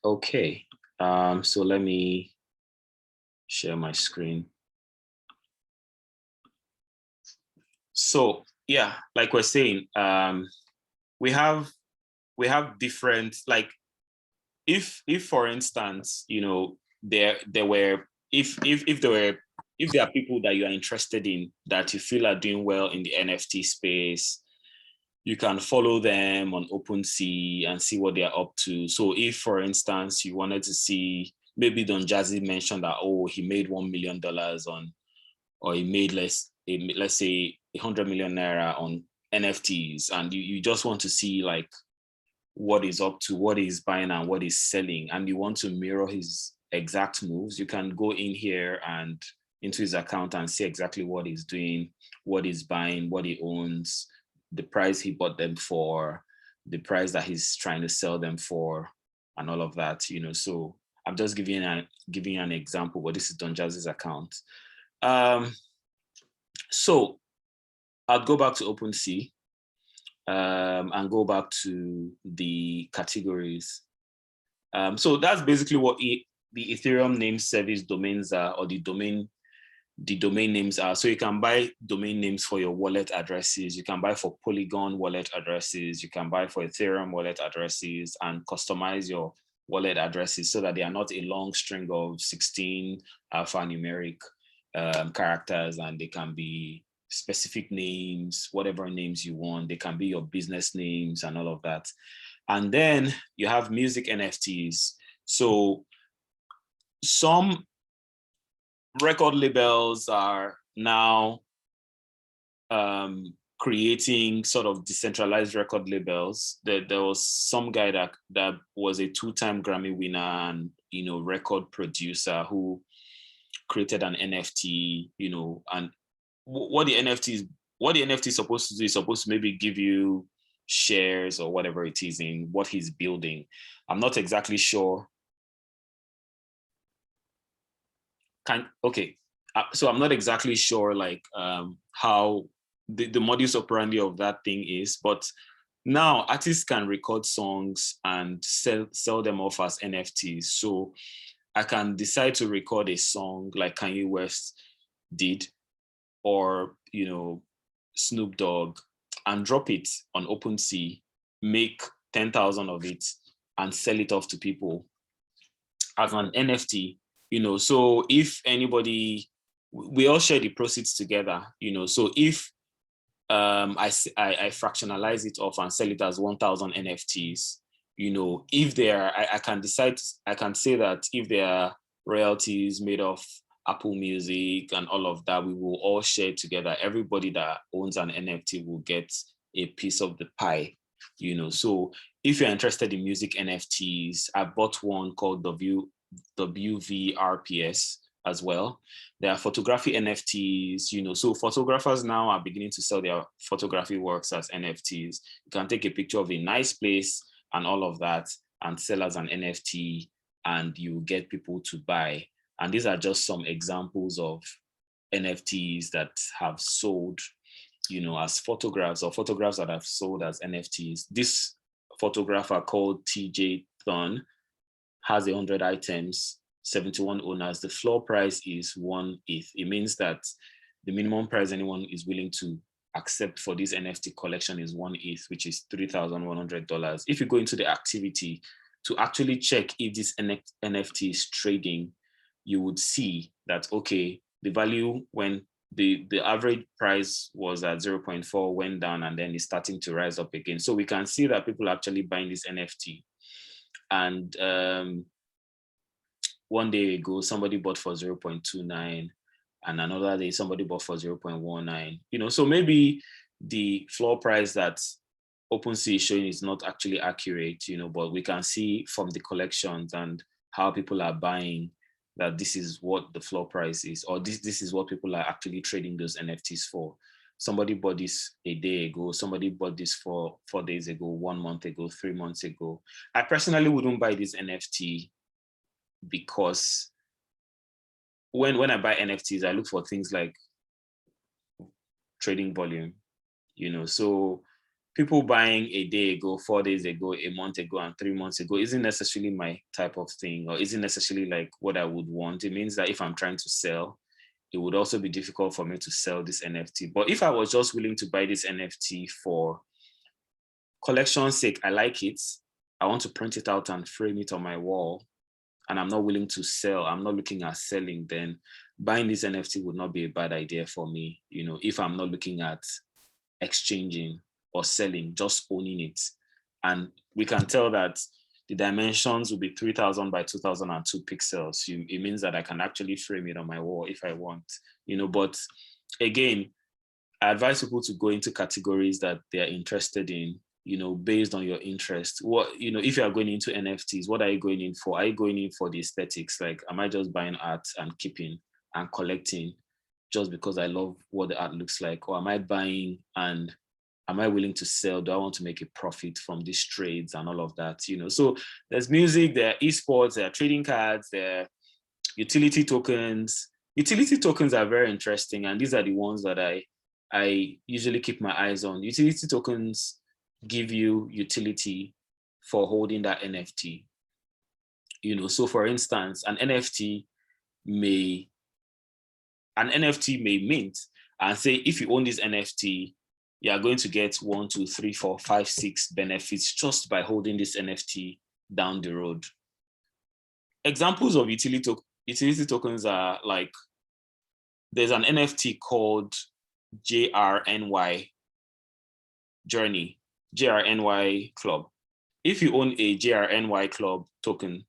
Okay, so let me share my screen. So yeah, like we're saying, we have different, like if for instance, you know, there were if there are people that you are interested in that you feel are doing well in the NFT space, you can follow them on OpenSea and see what they are up to. So if, for instance, you wanted to see, maybe Don Jazzy mentioned that, oh, he made $1 million on, or he made let's say 100 million naira on NFTs, and you just want to see like what he's up to, what he's buying and what he's selling, and you want to mirror his exact moves, you can go in here and into his account and see exactly what he's doing, what he's buying, what he owns, the price he bought them for, the price that he's trying to sell them for, and all of that, you know. So I'm just giving you an example, but this is Don Jazzy's account. So I'll go back to OpenSea and go back to the categories. So that's basically what the Ethereum name service domains are, or the domain names are. So you can buy domain names for your wallet addresses. You can buy for Polygon wallet addresses. You can buy for Ethereum wallet addresses and customize your wallet addresses so that they are not a long string of 16 alphanumeric characters, and they can be specific names, whatever names you want. They can be your business names and all of that. And then you have music NFTs. So some record labels are now creating sort of decentralized record labels. There was some guy that was a 2-time Grammy winner and, you know, record producer who created an NFT, you know, and what the NFT is supposed to do is supposed to maybe give you shares or whatever it is in what he's building. I'm not exactly sure. So I'm not exactly sure like how the modus operandi of that thing is, but now artists can record songs and sell them off as NFTs. So I can decide to record a song like Kanye West did, or, you know, Snoop Dogg, and drop it on OpenSea, make 10,000 of it and sell it off to people as an NFT, you know. So if anybody, we all share the proceeds together, you know. So if I fractionalize it off and sell it as 1,000 NFTs, you know, if there are, I can say that if there are royalties made of Apple Music and all of that, we will all share together. Everybody that owns an NFT will get a piece of the pie, you know. So if you're interested in music NFTs, I bought one called WVRPS as well. There are photography NFTs, you know. So photographers now are beginning to sell their photography works as NFTs. You can take a picture of a nice place and all of that and sell as an NFT, and you get people to buy. And these are just some examples of NFTs that have sold, you know, as photographs, or photographs that have sold as NFTs. This photographer called TJ Thun has 100 items, 71 owners. The floor price is 1 ETH. It means that the minimum price anyone is willing to accept for this NFT collection is 1 ETH, which is $3,100. If you go into the activity to actually check if this NFT is trading, you would see that, okay, the value when the average price was at 0.4, went down, and then it's starting to rise up again. So we can see that people are actually buying this NFT. And one day ago, somebody bought for 0.29, and another day somebody bought for 0.19. You know, so maybe the floor price that OpenSea is showing is not actually accurate, you know, but we can see from the collections and how people are buying that this is what the floor price is, or this is what people are actually trading those NFTs for. Somebody bought this a day ago, somebody bought this for 4 days ago, 1 month ago, 3 months ago. I personally wouldn't buy this NFT because when I buy NFTs, I look for things like trading volume, you know. So people buying a day ago, 4 days ago, a month ago, and 3 months ago isn't necessarily my type of thing, or isn't necessarily like what I would want. It means that if I'm trying to sell, it would also be difficult for me to sell this NFT. But if I was just willing to buy this NFT for collection's sake, I like it, I want to print it out and frame it on my wall, and I'm not willing to sell, I'm not looking at selling, then buying this NFT would not be a bad idea for me, if I'm not looking at exchanging or selling, just owning it. And we can tell that the dimensions will be 3000 by 2002 pixels. It means that I can actually frame it on my wall if I want, but again, I advise people to go into categories that they're interested in, based on your interest. If you are going into NFTs, what are you going in for? Are you going in for the aesthetics? Like, am I just buying art and keeping and collecting just because I love what the art looks like? Or am I buying and am I willing to sell? Do I want to make a profit from these trades and all of that? So there's music, there are esports, there are trading cards, there are utility tokens. Utility tokens are very interesting, and these are the ones that I usually keep my eyes on. Utility tokens give you utility for holding that NFT. So for instance, an NFT may mint and say, if you own this NFT, you are going to get 1, 2, 3, 4, 5, 6 benefits just by holding this NFT down the road. Examples of utility tokens are like, there's an NFT called JRNY Journey, JRNY Club. If you own a JRNY Club token,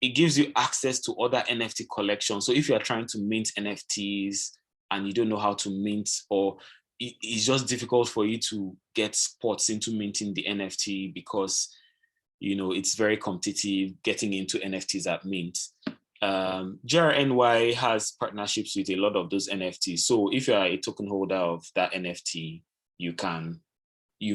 it gives you access to other NFT collections. So if you are trying to mint NFTs and you don't know how to mint, or it's just difficult for you to get spots into minting the NFT because it's very competitive getting into NFTs at mint. JRNY has partnerships with a lot of those NFTs. So if you are a token holder of that NFT, you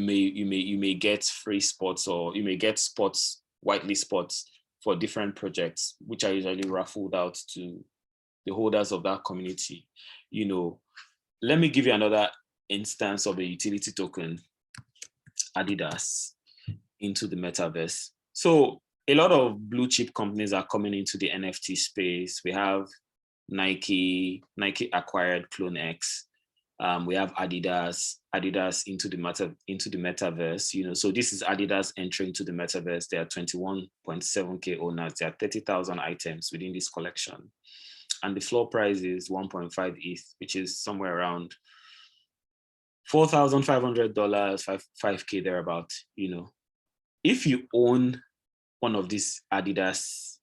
may get free spots, or you may get spots, whitelist spots for different projects, which are usually raffled out to the holders of that community. Let me give you another instance of a utility token, Adidas, into the metaverse. So a lot of blue chip companies are coming into the NFT space. We have Nike acquired Clonex. We have Adidas into the metaverse. So this is Adidas entering into the metaverse. There are 21.7K owners. There are 30,000 items within this collection, and the floor price is 1.5 ETH, which is somewhere around $4,500, 5K thereabout. If you own one of these Adidas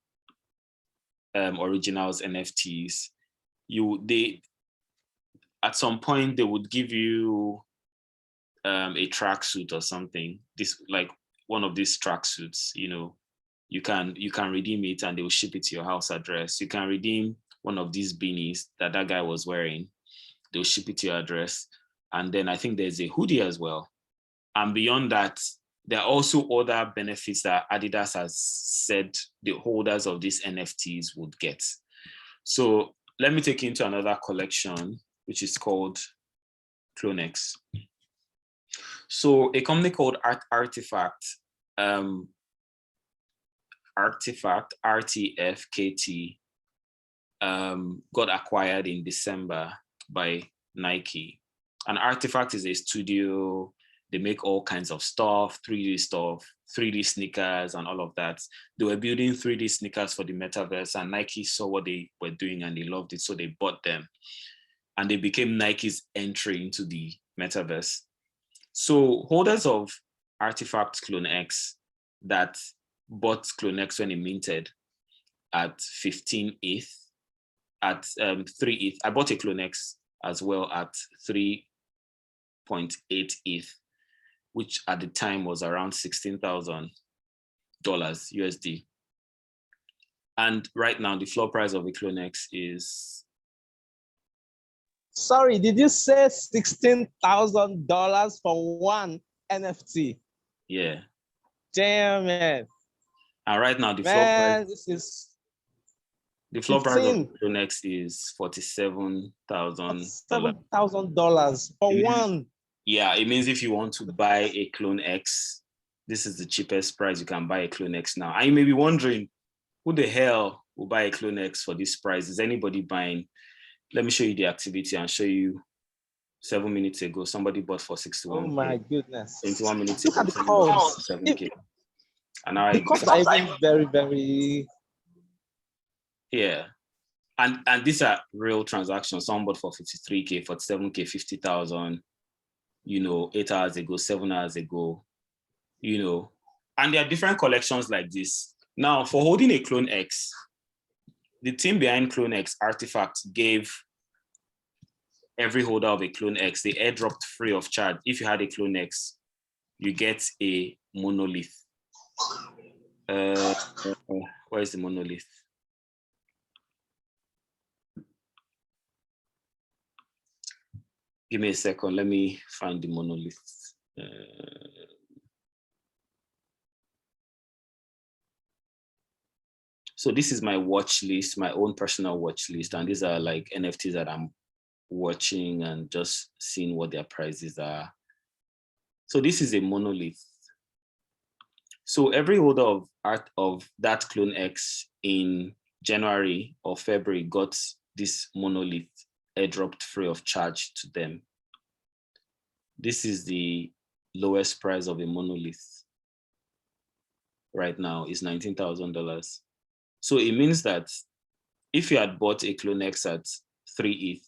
originals NFTs, at some point they would give you a tracksuit or something. This, like one of these tracksuits. You can redeem it and they will ship it to your house address. You can redeem one of these beanies that guy was wearing. They'll ship it to your address. And then I think there's a hoodie as well. And beyond that, there are also other benefits that Adidas has said the holders of these NFTs would get. So let me take you into another collection, which is called Clonex. So a company called Artifact, RTFKT, got acquired in December by Nike. And Artifact is a studio. They make all kinds of stuff, 3D sneakers and all of that. They were building 3D sneakers for the metaverse, and Nike saw what they were doing and they loved it, so they bought them. And they became Nike's entry into the metaverse. So holders of Artifact Clonex that bought Clonex when it minted at 15 ETH, at 3 ETH. I bought a Clonex as well at 3.8 ETH, which at the time was around $16,000 USD. And right now, the floor price of a Clonex is... Sorry, did you say $16,000 for one NFT? Yeah. Damn, man. And right now, the floor price... This is... The floor price of Clonex is $47,000. $7,000 for one. Yeah, it means if you want to buy a Clonex, this is the cheapest price you can buy a Clonex now. And you may be wondering, who the hell will buy a Clonex for this price? Is anybody buying? Let me show you the activity and show you 7 minutes ago, somebody bought for 61K. Oh my goodness. 21 minutes Look ago, at the somebody bought for calls. 7K. And now The costs are even very, very. Yeah. And these are real transactions. Someone bought for 53K, 47K, 50,000, 8 hours ago, 7 hours ago, and there are different collections like this. Now, for holding a Clonex, the team behind Clonex, Artifact, gave every holder of a Clonex, they airdropped free of charge. If you had a Clonex, you get a monolith. Where is the monolith? Give me a second. Let me find the monolith. So this is my watch list, my own personal watch list. And these are like NFTs that I'm watching and just seeing what their prices are. So this is a monolith. So every holder of art of that Clonex in January or February got this monolith airdropped free of charge to them. This is the lowest price of a monolith right now is $19,000. So it means that if you had bought a Clonex at 3 ETH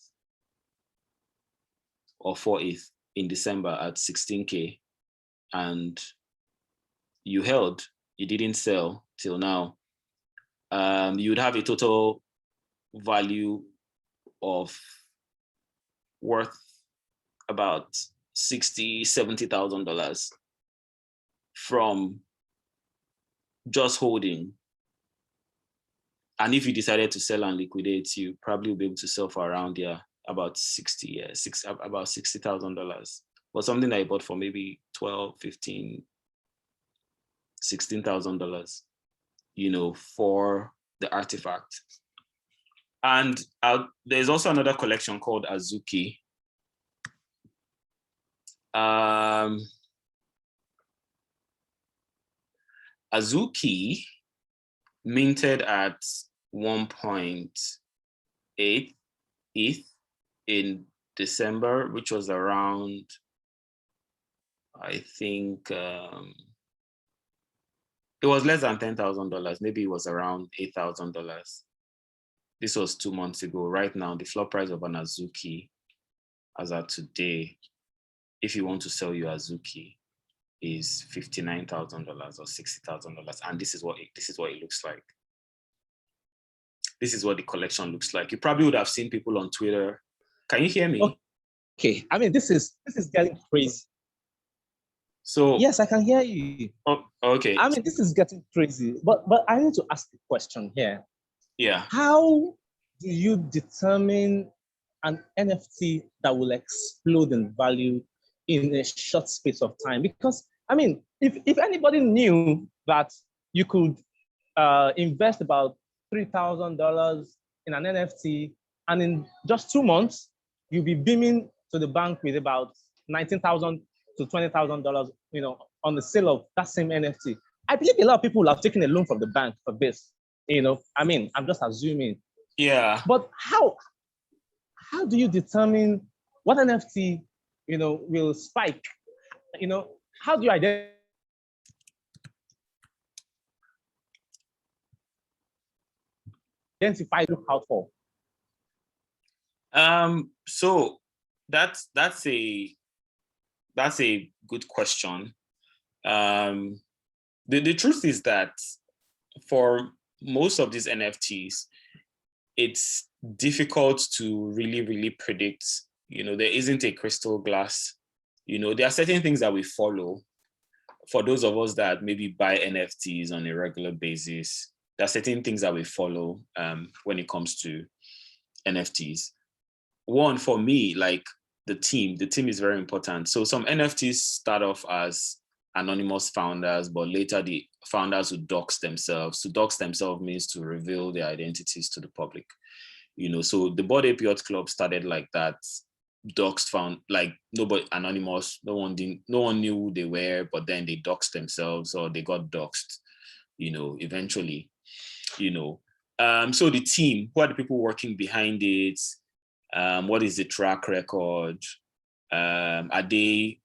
or 4 ETH in December at 16K and you held, you didn't sell till now, you would have a total value of worth about $60,000, $70,000 from just holding. And if you decided to sell and liquidate, you probably will be able to sell for around about $60,000. But something that I bought for maybe $12,000, $15,000, $16,000, for the artifact. And there's also another collection called Azuki. Azuki minted at 1.8 ETH in December, which was around, I think, it was less than $10,000. Maybe it was around $8,000. This was 2 months ago. Right now, the floor price of an Azuki, as of today, if you want to sell your Azuki, is $59,000 or $60,000. And this is what it looks like. This is what the collection looks like. You probably would have seen people on Twitter. Can you hear me? Okay. I mean, this is getting crazy. So yes, I can hear you. Oh, okay. I mean, this is getting crazy. But I need to ask a question here. Yeah. How do you determine an NFT that will explode in value in a short space of time? Because I mean, if anybody knew that you could invest about $3,000 in an NFT, and in just 2 months, you'll be beaming to the bank with about $19,000 to $20,000, on the sale of that same NFT. I believe a lot of people have taken a loan from the bank for this. I mean, I'm just assuming. Yeah. But how do you determine what NFT, will spike? How do you identify look out for? So that's a good question. The truth is that for most of these NFTs, it's difficult to really predict. There isn't a crystal glass. There are certain things that we follow. For those of us that maybe buy NFTs on a regular basis, there are certain things that we follow when it comes to NFTs. One, for me, like the team is very important. So some NFTs start off as anonymous founders, but later the founders would dox themselves. To dox themselves means to reveal their identities to the public. So the Bored Ape Yacht Club started like that. doxed, found, like, nobody, anonymous, no one knew who they were, but then they doxed themselves, or they got doxed, eventually, so the team, who are the people working behind it? What is the track record? Are they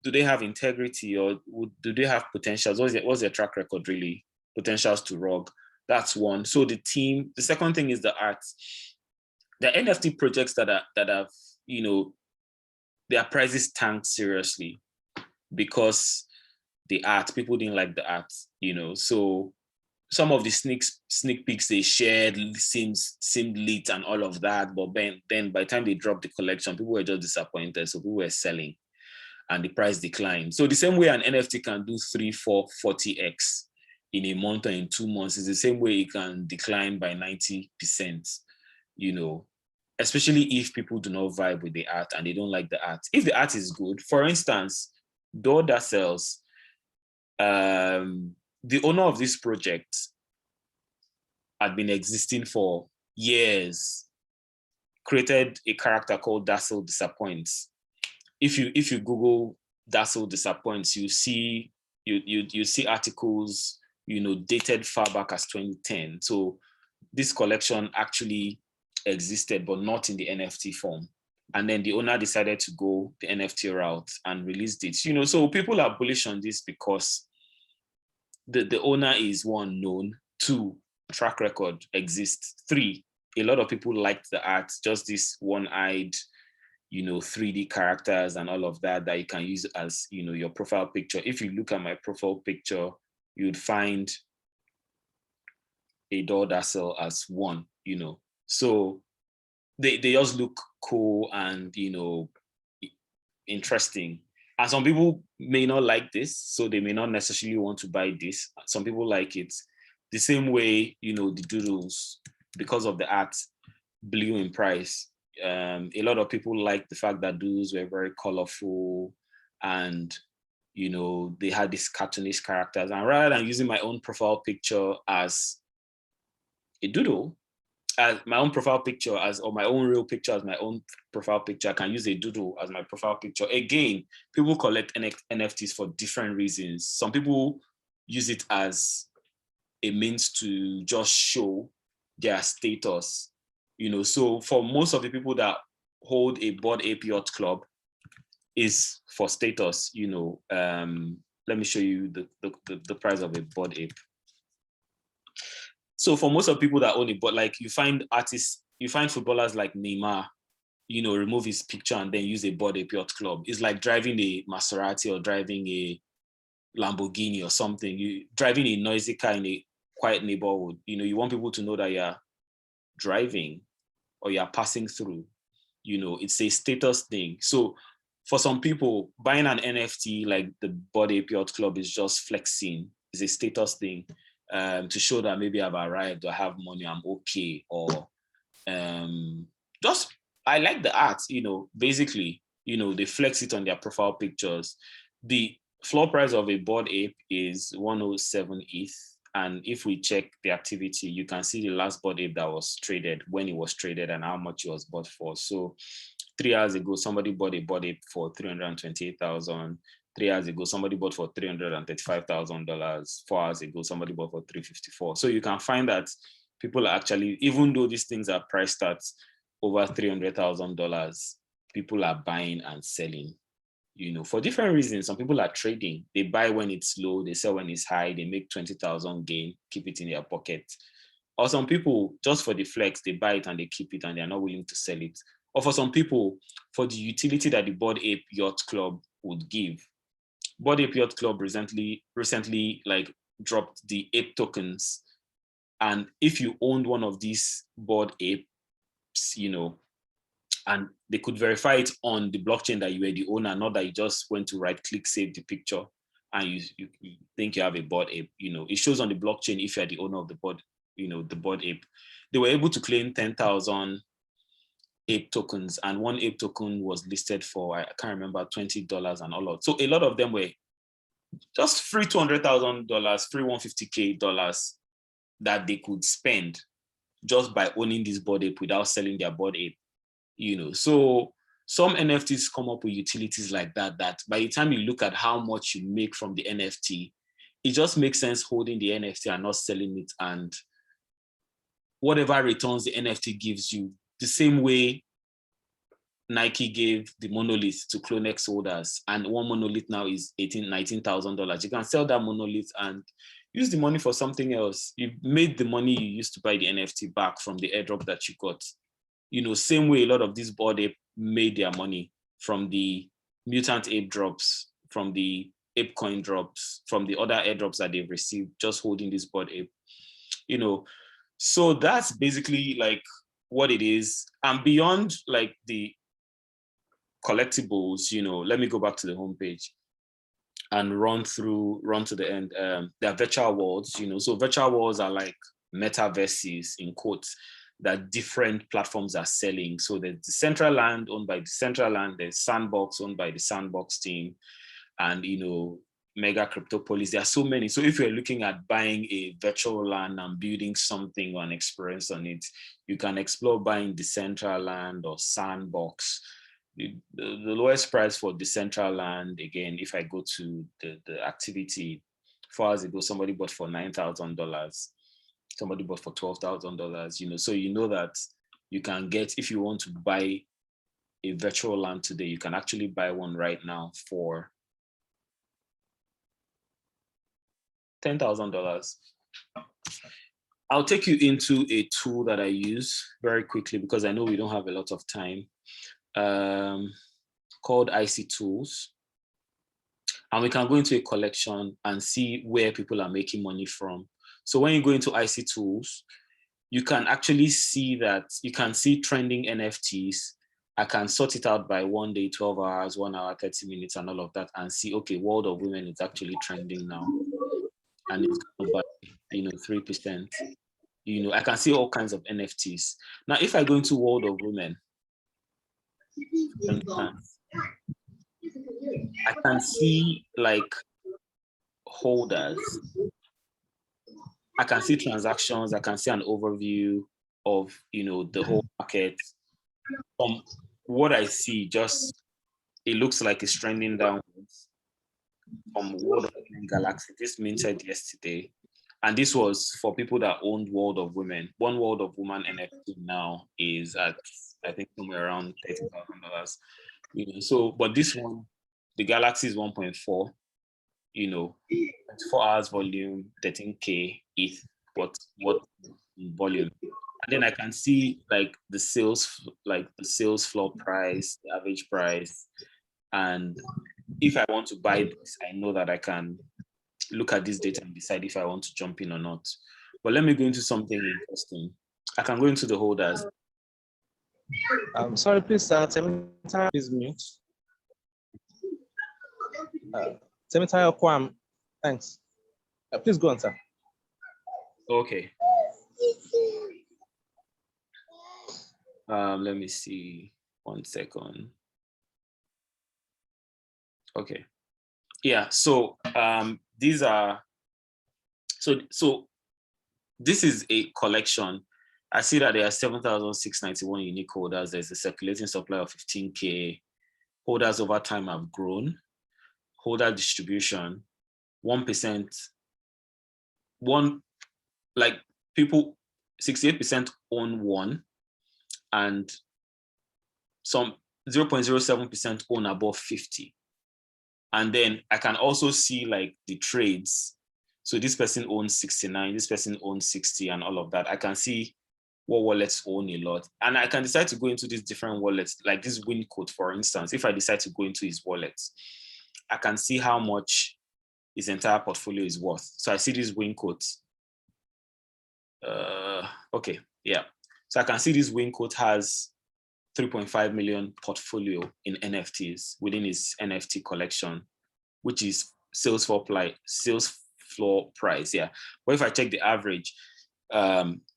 do they have integrity, or do they have potentials? What's their track record really? Potentials to rogue. That's one. So the team. The second thing is the art. The NFT projects that have, their prices tanked seriously because the art, people didn't like the art, So some of the sneak peeks they shared seemed lit and all of that, but then by the time they dropped the collection, people were just disappointed. So people were selling, and the price declined. So the same way an NFT can do 3, 4, 40x in a month or in 2 months is the same way it can decline by 90%, especially if people do not vibe with the art and they don't like the art. If the art is good, for instance, DAO that sells, the owner of this project had been existing for years, created a character called Dazzle Disappoints. If you Google Dazzle Disappoints, you see articles, dated far back as 2010. So this collection actually existed, but not in the NFT form. And then the owner decided to go the NFT route and released it. So people are bullish on this because the owner is, one, known, two, track record exists, three, a lot of people liked the art, just this one-eyed, 3D characters and all of that you can use as, your profile picture. If you look at my profile picture, you'd find a DAO Dazzle as one, So they just look cool and, interesting. And some people may not like this, so they may not necessarily want to buy this. Some people like it. The same way, the doodles, because of the art, blew in price. A lot of people liked the fact that doodles were very colorful and, they had these cartoonish characters. And rather than using my own profile picture as a doodle, as my own profile picture or my own real picture as my own profile picture, I can use a doodle as my profile picture. Again, people collect NFTs for different reasons. Some people use it as a means to just show their status, So for most of the people that hold a Bored Ape Yacht Club is for status, Let me show you the price of a Bored Ape. So for most of people that own it, but like you find footballers like Neymar, remove his picture and then use a Bored Ape Yacht Club. It's like driving a Maserati or driving a Lamborghini or something. You driving a noisy car in a quiet neighborhood. You want people to know that you're driving or you're passing through. It's a status thing. So for some people, buying an NFT like the Bored Ape Yacht Club is just flexing. It's a status thing. To show that maybe I've arrived, or I have money, I'm okay, or just I like the art, basically, they flex it on their profile pictures. The floor price of a Bored Ape is 107 ETH. And if we check the activity, you can see the last Bored Ape that was traded, when it was traded and how much it was bought for. So 3 hours ago, somebody bought a Bored Ape for $328,000. 3 hours ago, somebody bought for $335,000. 4 hours ago, somebody bought for $354,000. So you can find that people are actually, even though these things are priced at over $300,000, people are buying and selling, for different reasons. Some people are trading. They buy when it's low, they sell when it's high, they make 20,000 gain, keep it in their pocket. Or some people, just for the flex, they buy it and they keep it and they're not willing to sell it. Or for some people, for the utility that the Bored Ape Yacht Club would give. Bored Ape Yacht Club recently like dropped the ape tokens. And if you owned one of these Bored Apes, and they could verify it on the blockchain that you were the owner, not that you just went to right click, save the picture, and you think you have a Bored Ape. It shows on the blockchain if you're the owner of the Bored, the Bored Ape. They were able to claim 10,000 ape tokens, and one ape token was listed for, I can't remember, $20 and all of. So a lot of them were just free $200,000, free $150K that they could spend just by owning this Bored Ape without selling their Bored Ape. So some NFTs come up with utilities like that, that by the time you look at how much you make from the NFT, it just makes sense holding the NFT and not selling it. And whatever returns the NFT gives you, the same way Nike gave the monolith to Clonex holders, and one monolith now is $19,000. You can sell that monolith and use the money for something else. You've made the money you used to buy the NFT back from the airdrop that you got. Same way a lot of these Bored Ape made their money from the Mutant Ape drops, from the Ape coin drops, from the other airdrops that they've received, just holding this Bored Ape. So that's basically like what it is. And beyond like the collectibles, let me go back to the homepage and run to the end. There are virtual worlds, so virtual worlds are like metaverses in quotes that different platforms are selling. So there's Decentraland owned by Decentraland, there's Sandbox owned by the Sandbox team, and Mega Cryptopolis. There are so many. So if you're looking at buying a virtual land and building something or an experience on it, you can explore buying Decentraland or Sandbox. The lowest price for Decentraland, again, if I go to the activity 4 hours ago, somebody bought for $9,000. Somebody bought for $12,000. So that you can get, if you want to buy a virtual land today, you can actually buy one right now for $10,000. I'll take you into a tool that I use very quickly because I know we don't have a lot of time, called IC Tools. And we can go into a collection and see where people are making money from. So when you go into IC Tools, you can actually see that you can see trending NFTs. I can sort it out by 1 day, 12 hours, 1 hour, 30 minutes, and all of that, and see, okay, World of Women is actually trending now. And it's going by 3%. I can see all kinds of NFTs. Now, if I go into World of Women, I can see like holders. I can see transactions. I can see an overview of the whole market. From what I see, it looks like it's trending downwards. From World of Women Galaxy, this minted yesterday, and this was for people that owned World of Women. One World of Woman NFT now is at, I think, somewhere around $30,000. So, but this one, the Galaxy is 1.4. 24 hours volume, 13K ETH. What volume? And then I can see like the sales floor price, the average price, and if I want to buy this, I know that I can look at this data and decide if I want to jump in or not. But let me go into something interesting. I can go into the holders. Sorry, please, Temitaya, please mute. Temitaya Kwam, thanks. Please go on, sir. Okay. Let me see. 1 second. Okay. Yeah. So these are. So this is a collection. I see that there are 7,691 unique holders. There's a circulating supply of 15K. Holders over time have grown. Holder distribution, 1%. People, 68% own one, and some 0.07% own above 50. And then I can also see like the trades. So this person owns 69, this person owns 60, and all of that. I can see what wallets own a lot. And I can decide to go into these different wallets, like this Wincode, for instance. If I decide to go into his wallet, I can see how much his entire portfolio is worth. So I see these Wincode. Okay, yeah. So I can see this Wincode has 3.5 million portfolio in NFTs within his NFT collection, which is sales floor price, yeah. But if I check the average,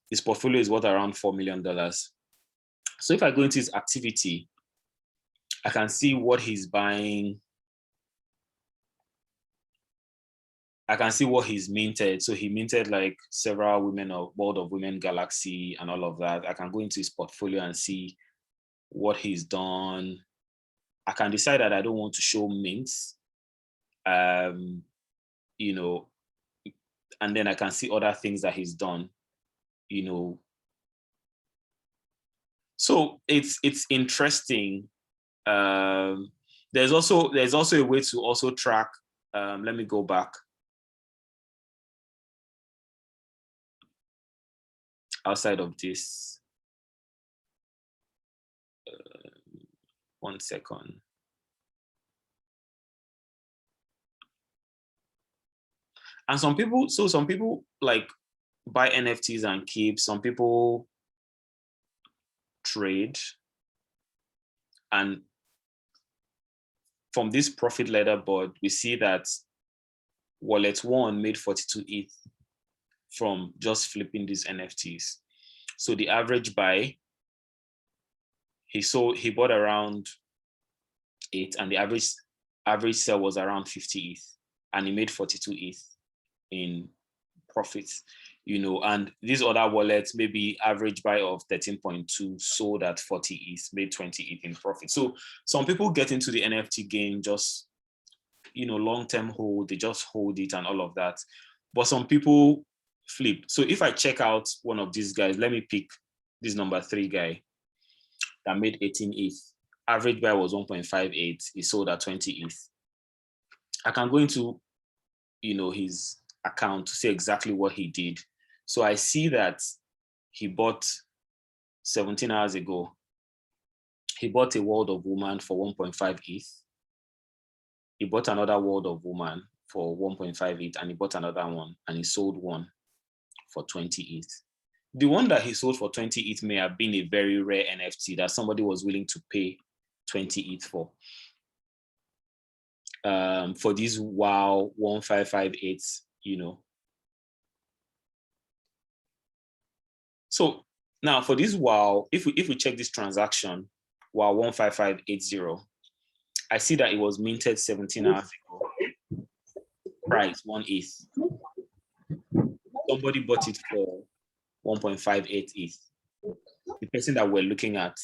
his portfolio is worth around $4 million. So if I go into his activity, I can see what he's buying. I can see what he's minted. So he minted like several women of World of Women Galaxy and all of that. I can go into his portfolio and see what he's done. I can decide that I don't want to show mints, you know, and then I can see other things that he's done, you know. So it's interesting. There's also a way to also track. Let me go back. Outside of this, 1 second. And some people like buy NFTs and keep. Some people trade. And from this profit leaderboard, we see that Wallet 1 made 42 ETH from just flipping these NFTs. So the average buy, he bought around 8, and the average sell was around 50 ETH, and he made 42 ETH in profits, you know. And these other wallets, maybe average buy of 13.2, sold at 40 ETH, made 20 ETH in profit. So some people get into the NFT game just, you know, long-term hold, they just hold it and all of that. But some people flip. So if I check out one of these guys, let me pick this number 3 guy that made 18 ETH. Average buy was 1.58. He sold at 20 ETH. I can go into, you know, his account to see exactly what he did. So I see that he bought 17 hours ago. He bought a World of Woman for 1.5 ETH. He bought another World of Woman for 1.5 ETH, and he bought another one, and he sold one for 20 ETH. The one that he sold for 20 ETH may have been a very rare NFT that somebody was willing to pay 20 ETH for. For these WOW 1558, you know. So now for this WOW, if we check this transaction, WOW 15580, I see that it was minted 17 hours ago. Price 1 ETH. Somebody bought it for 1.58 ETH. The person that we're looking at,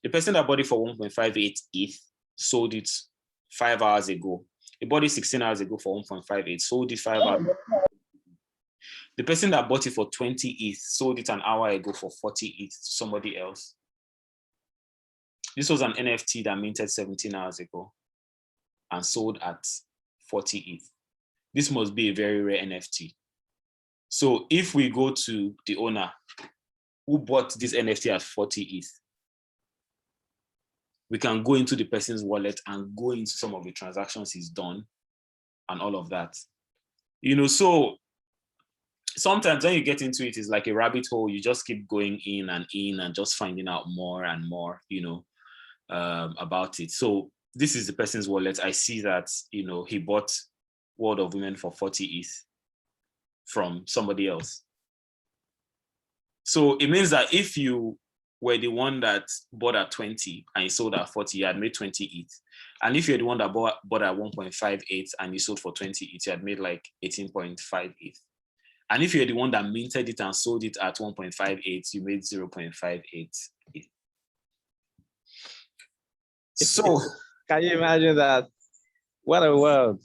the person that bought it for 1.58 ETH sold it 5 hours ago. He bought it 16 hours ago for 1.58, sold it 5 hours. The person that bought it for 20 ETH sold it an hour ago for 40 ETH to somebody else. This was an NFT that minted 17 hours ago and sold at 40 ETH. This must be a very rare NFT. So if we go to the owner who bought this NFT at 40 ETH, we can go into the person's wallet and go into some of the transactions he's done and all of that. You know, so sometimes when you get into it, it's like a rabbit hole. You just keep going in and just finding out more and more, you know, about it. So this is the person's wallet. I see that, you know, he bought World of Women for 40 ETH from somebody else. So it means that if you were the one that bought at 20 and you sold at 40, you had made 20 ETH. And if you're the one that bought at 1.58 and you sold for 20 ETH, you had made like 18.5 ETH. And if you're the one that minted it and sold it at 1.58, you made 0.58 ETH. So can you imagine that? What a world.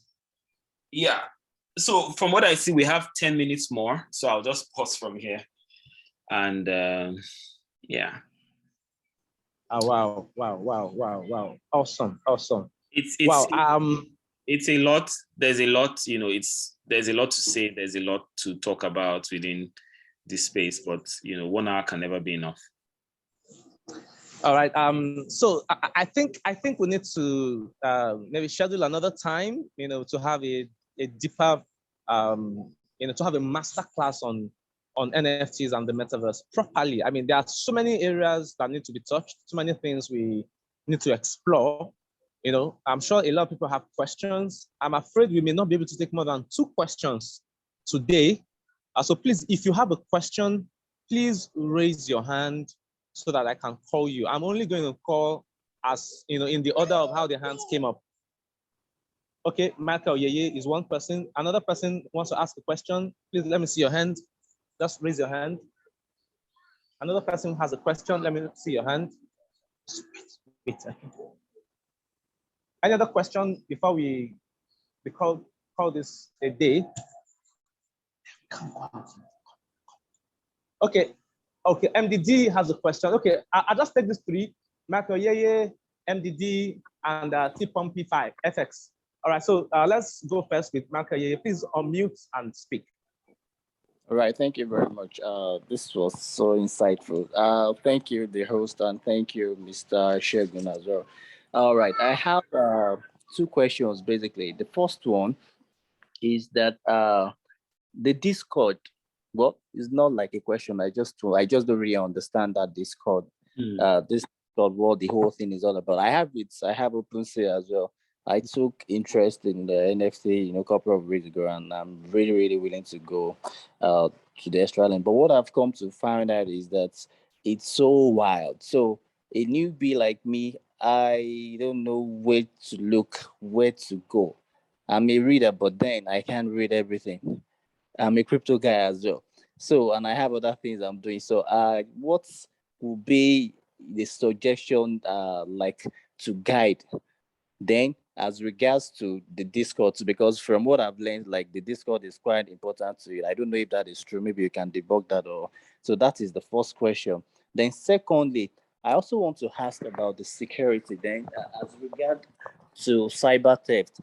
Yeah. So from what I see, we have 10 minutes more. So I'll just pause from here. And yeah. Oh, wow. Awesome. It's wow. It's a lot. There's a lot, you know, there's a lot to say. There's a lot to talk about within this space, but you know, 1 hour can never be enough. All right. So I think we need to maybe schedule another time, you know, to have a deeper, you know, to have a master class on NFTs and the metaverse properly. I mean, there are so many areas that need to be touched, so many things we need to explore. You know, I'm sure a lot of people have questions. I'm afraid we may not be able to take more than 2 questions today. So please, if you have a question, please raise your hand so that I can call you. I'm only going to call as, you know, in the order of how the hands came up. Okay, Michael Yeye is one person. Another person wants to ask a question. Please let me see your hand. Just raise your hand. Another person has a question. Let me see your hand. Wait. Any other question before we call this a day? Come on. Okay. MDD has a question. Okay, I'll just take these three: Michael Yeye, MDD, and T-Pump-P5 FX. All right. So let's go first with Michael Yeye. Please unmute and speak. All right, thank you very much. This was so insightful. Thank you, the host, and thank you, Mr. Shegun, as well. All right, I have two questions basically. The first one is that the Discord. Well, it's not like a question. I just don't really understand that Discord. This Discord, what the whole thing is all about. I have OpenSea as well. I took interest in the NFT, a couple of weeks ago, and I'm really, really willing to go to the extra lane. But what I've come to find out is that it's so wild. So a newbie like me, I don't know where to look, where to go. I'm a reader, but then I can't read everything. I'm a crypto guy as well. So, and I have other things I'm doing. So, what would be the suggestion, like to guide? Then, as regards to the Discord, because from what I've learned, like the Discord is quite important to it. I don't know if that is true. Maybe you can debug that. Or so that is the first question. Then, secondly, I also want to ask about the security. Then, as regard to cyber theft.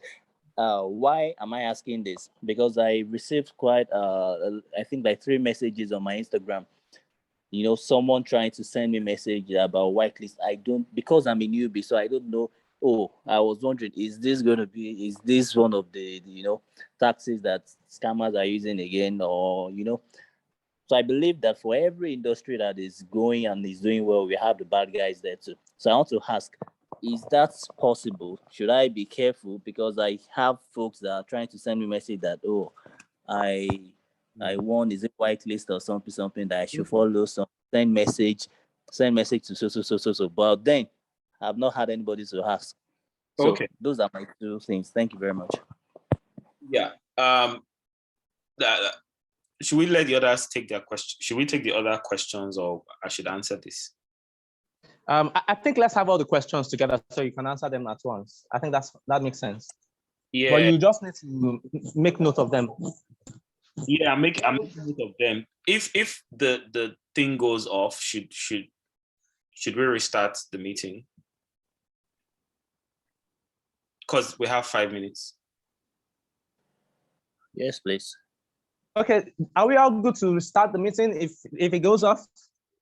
Why am I asking this? Because I received quite, I think like 3 messages on my Instagram. Someone trying to send me a message about whitelist. I don't, because I'm a newbie, so I don't know. Oh, I was wondering, is this one of the, taxes that scammers are using again, or, So I believe that for every industry that is going and is doing well, we have the bad guys there too. So I want to ask, is that possible? Should I be careful? Because I have folks that are trying to send me a message that, oh, I won, is it whitelist or something that I should follow, send message to so. But then I've not had anybody to ask. So Okay. those are my 2 things. Thank you very much. Yeah. Should we let the others take their question? Should we take the other questions, or I should answer this? I think let's have all the questions together so you can answer them at once. I think that makes sense. Yeah. But you just need to make note of them. Yeah, I'm making note of them. If the thing goes off, should we restart the meeting? Because we have 5 minutes. Yes, please. Okay, are we all good to restart the meeting if it goes off?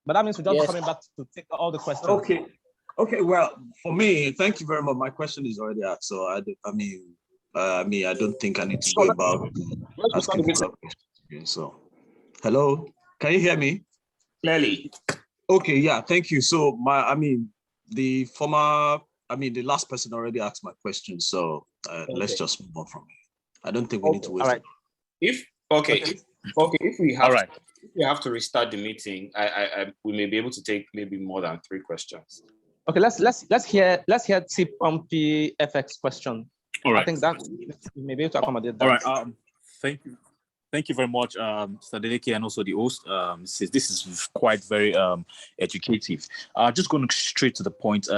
But that means we're just coming back to take all the questions. Okay. Well, for me, thank you very much. My question is already asked, so I don't think I need to go about asking further questions. So, hello, can you hear me clearly? Okay, yeah, thank you. So the last person already asked my question, so let's just move on from here. I don't think we need to waste it. If we have to restart the meeting, we may be able to take maybe more than 3 questions. Okay, let's hear T-Pump-P FX question. All right. I think that we may be able to accommodate that. All right. Thank you very much, Mr. Deleke, and also the host. This is quite very educative. Just going straight to the point.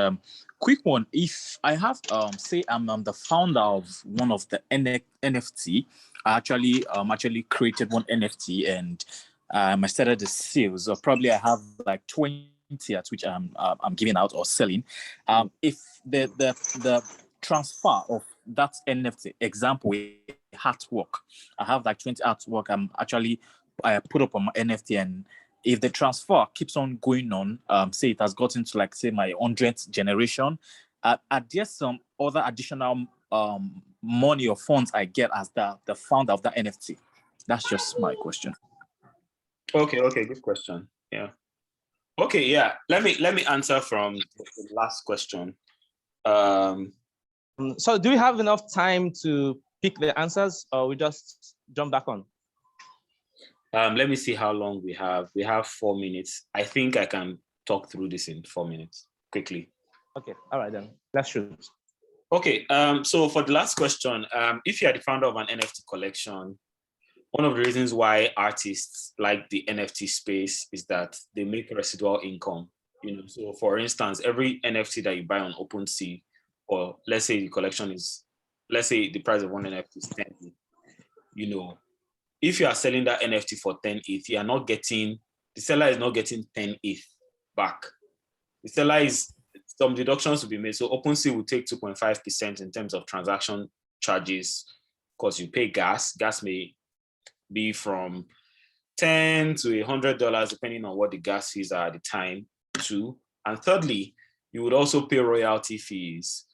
Quick one. If I have, say, I'm the founder of one of the NFT. I actually created one NFT, and I started the sales. Or probably I have like 20 at which I'm giving out or selling. If the transfer of that NFT example, artwork, I have like 20 artwork. I put up on my NFT, and if the transfer keeps on going on, say it has gotten to like say my 100th generation, are there some other additional money or funds I get as the founder of that NFT? That's just my question. Okay, good question. Yeah. Okay, yeah. Let me answer from the last question. So do we have enough time to pick the answers, or we just jump back on? Let me see how long we have. We have 4 minutes. I think I can talk through this in 4 minutes quickly. Okay, all right then. Let's shoot. Okay, so for the last question, if you are the founder of an NFT collection, one of the reasons why artists like the NFT space is that they make residual income. So for instance, every NFT that you buy on OpenSea, or let's say the collection is, let's say the price of one NFT is 10 ETH, if you are selling that NFT for 10 ETH, you are not getting, the seller is not getting 10 ETH back. The seller is, some deductions will be made. So OpenSea will take 2.5% in terms of transaction charges, because you pay gas. Gas may be from $10 to $100, depending on what the gas fees are at the time, too. And thirdly, you would also pay royalty fees.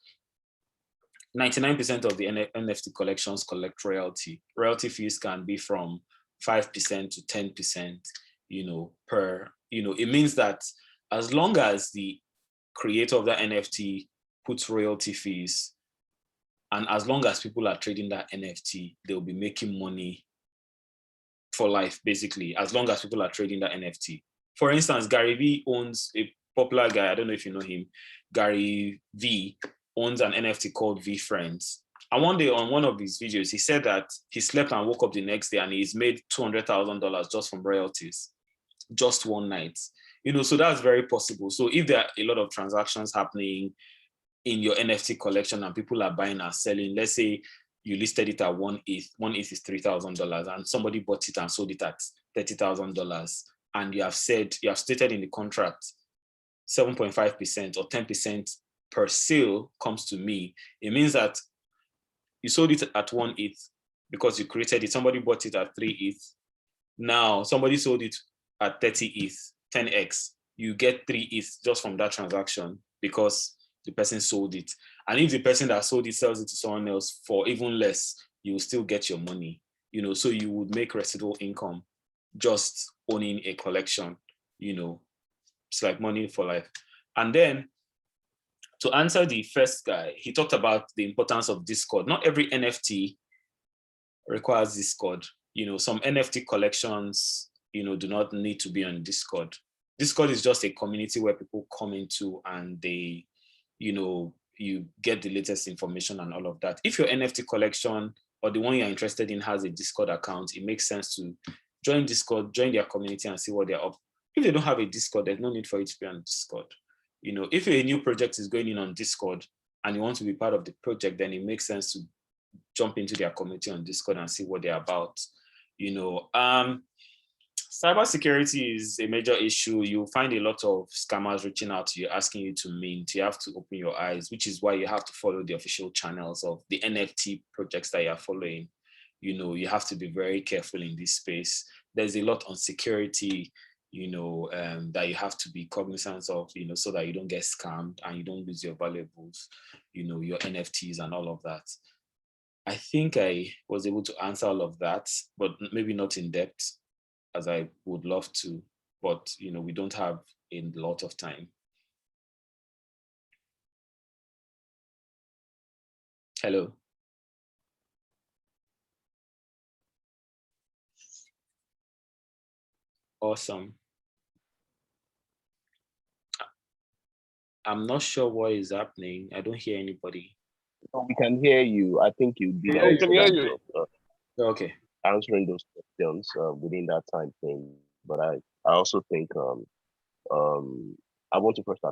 99% of the NFT collections collect royalty. Royalty fees can be from 5% to 10%, per, it means that as long as the creator of that NFT puts royalty fees, and as long as people are trading that NFT, they'll be making money for life, basically, as long as people are trading that NFT. For instance, Gary V owns, a popular guy, I don't know if you know him, Gary V owns an NFT called V Friends. And one day on one of his videos, he said that he slept and woke up the next day and he's made $200,000 just from royalties, just one night. So that's very possible. So if there are a lot of transactions happening in your NFT collection and people are buying and selling, let's say you listed it at 1 ETH, 1 ETH is $3,000, and somebody bought it and sold it at $30,000, and you have stated in the contract 7.5% or 10% per sale comes to me, it means that you sold it at 1 ETH because you created it, somebody bought it at 3 ETH, now somebody sold it at 30 ETH, 10x, you get 3 ETH just from that transaction because the person sold it. And if the person that sold it sells it to someone else for even less, you will still get your money, so you would make residual income just owning a collection, it's like money for life. And then to answer the first guy, he talked about the importance of Discord. Not every NFT requires Discord. Some NFT collections, do not need to be on Discord. Discord is just a community where people come into and they, you get the latest information and all of that. If your NFT collection or the one you're interested in has a Discord account, it makes sense to join Discord, join their community and see what they're up. If they don't have a Discord, there's no need for you to be on Discord. If a new project is going in on Discord and you want to be part of the project, then it makes sense to jump into their community on Discord and see what they're about. Cybersecurity is a major issue. You'll find a lot of scammers reaching out to you, asking you to mint. You have to open your eyes, which is why you have to follow the official channels of the NFT projects that you're following. You have to be very careful in this space. There's a lot on security, that you have to be cognizant of, so that you don't get scammed and you don't lose your valuables, your NFTs and all of that. I think I was able to answer all of that, but maybe not in depth as I would love to, but we don't have a lot of time. Hello. Awesome. I'm not sure what is happening. I don't hear anybody. We can hear you. I think you did. Yeah, we can hear you. Okay. Answering those questions within that time frame. But I also think I want to first